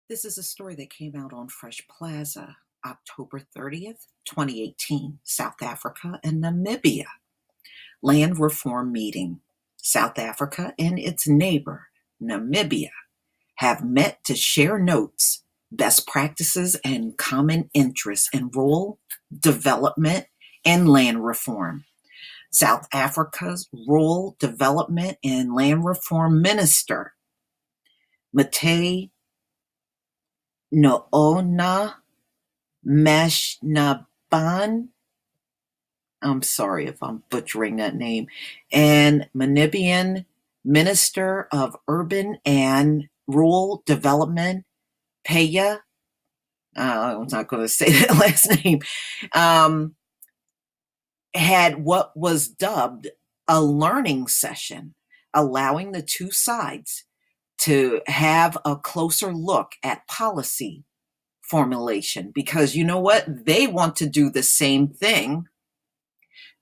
This is a story that came out on Fresh Plaza, October 30th, 2018, South Africa and Namibia. Land reform meeting. South Africa and its neighbor, Namibia, have met to share notes, best practices, and common interests in rural development and land reform. South Africa's Rural Development and Land Reform Minister, Mate Noona Mashnaban, I'm sorry if I'm butchering that name, and Namibian Minister of Urban and Rural Development, Paya, I'm not going to say that last name, had what was dubbed a learning session, allowing the two sides to have a closer look at policy formulation, because you know what? They want to do the same thing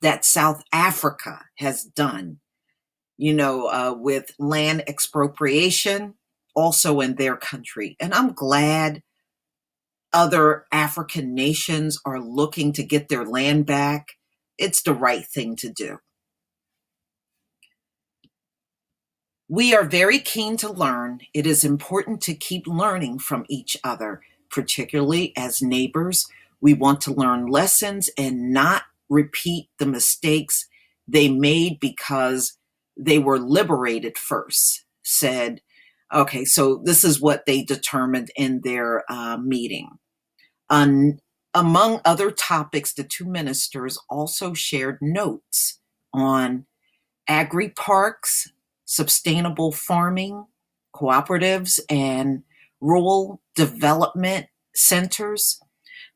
that South Africa has done, with land expropriation also in their country. And I'm glad other African nations are looking to get their land back. It's the right thing to do. We are very keen to learn. It is important to keep learning from each other, particularly as neighbors. We want to learn lessons and not repeat the mistakes they made because they were liberated first, said. Okay, so this is what they determined in their meeting. Among other topics, the two ministers also shared notes on agri-parks, sustainable farming, cooperatives, and rural development centers.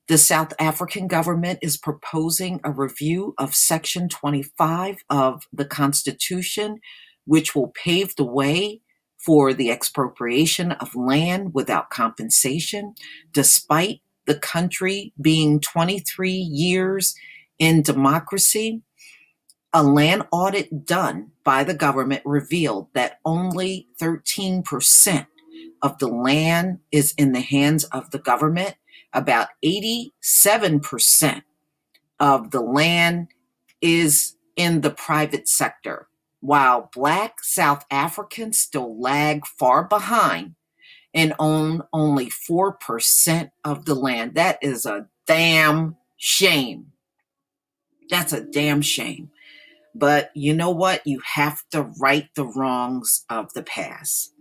The South African government is proposing a review of Section 25 of the Constitution, which will pave the way for the expropriation of land without compensation, despite the country being 23 years in democracy. A land audit done by the government revealed that only 13% of the land is in the hands of the government. About 87% of the land is in the private sector, while Black South Africans still lag far behind and own only 4% of the land. That is a damn shame. That's a damn shame. But you know what? You have to right the wrongs of the past.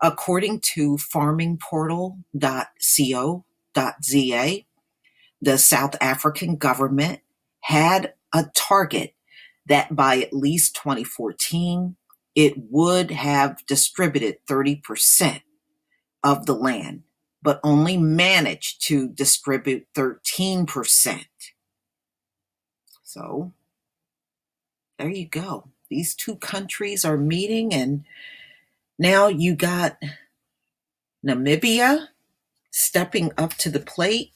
According to farmingportal.co.za, the South African government had a target that by at least 2014, it would have distributed 30% of the land, but only managed to distribute 13%. So there you go. These two countries are meeting, and now you got Namibia stepping up to the plate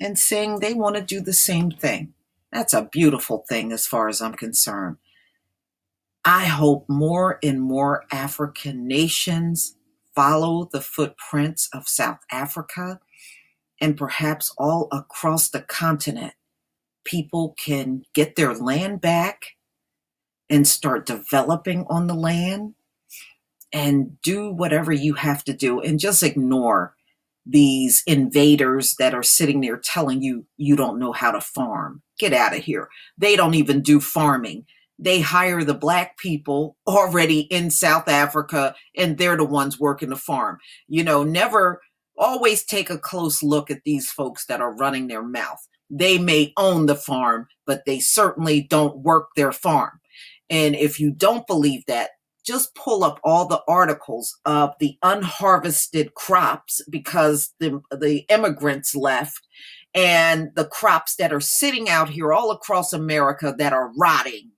and saying they want to do the same thing. That's a beautiful thing as far as I'm concerned. I hope more and more African nations follow the footprints of South Africa, and perhaps all across the continent, people can get their land back and start developing on the land and do whatever you have to do, and just ignore these invaders that are sitting there telling you you don't know how to farm. Get out of here. They don't even do farming. They hire the Black people already in South Africa, and they're the ones working the farm. Never always take a close look at these folks that are running their mouth. They may own the farm, but they certainly don't work their farm. And if you don't believe that, just pull up all the articles of the unharvested crops because the immigrants left, and the crops that are sitting out here all across America that are rotting,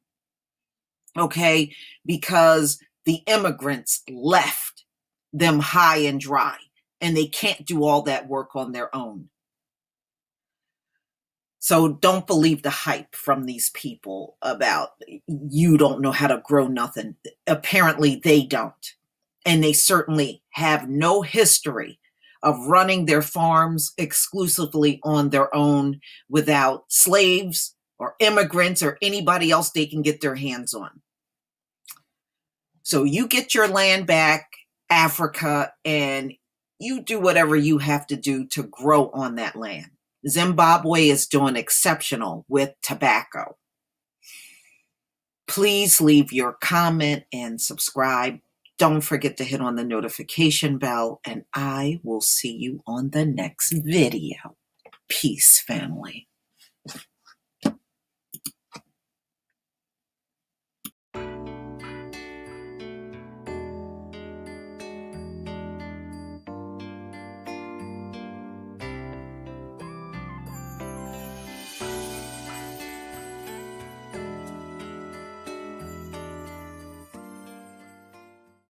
okay, because the immigrants left them high and dry, and they can't do all that work on their own. So don't believe the hype from these people about you don't know how to grow nothing. Apparently they don't. And they certainly have no history of running their farms exclusively on their own without slaves or immigrants or anybody else they can get their hands on. So you get your land back, Africa, and you do whatever you have to do to grow on that land. Zimbabwe is doing exceptional with tobacco. Please leave your comment and subscribe. Don't forget to hit on the notification bell, and I will see you on the next video. Peace, family.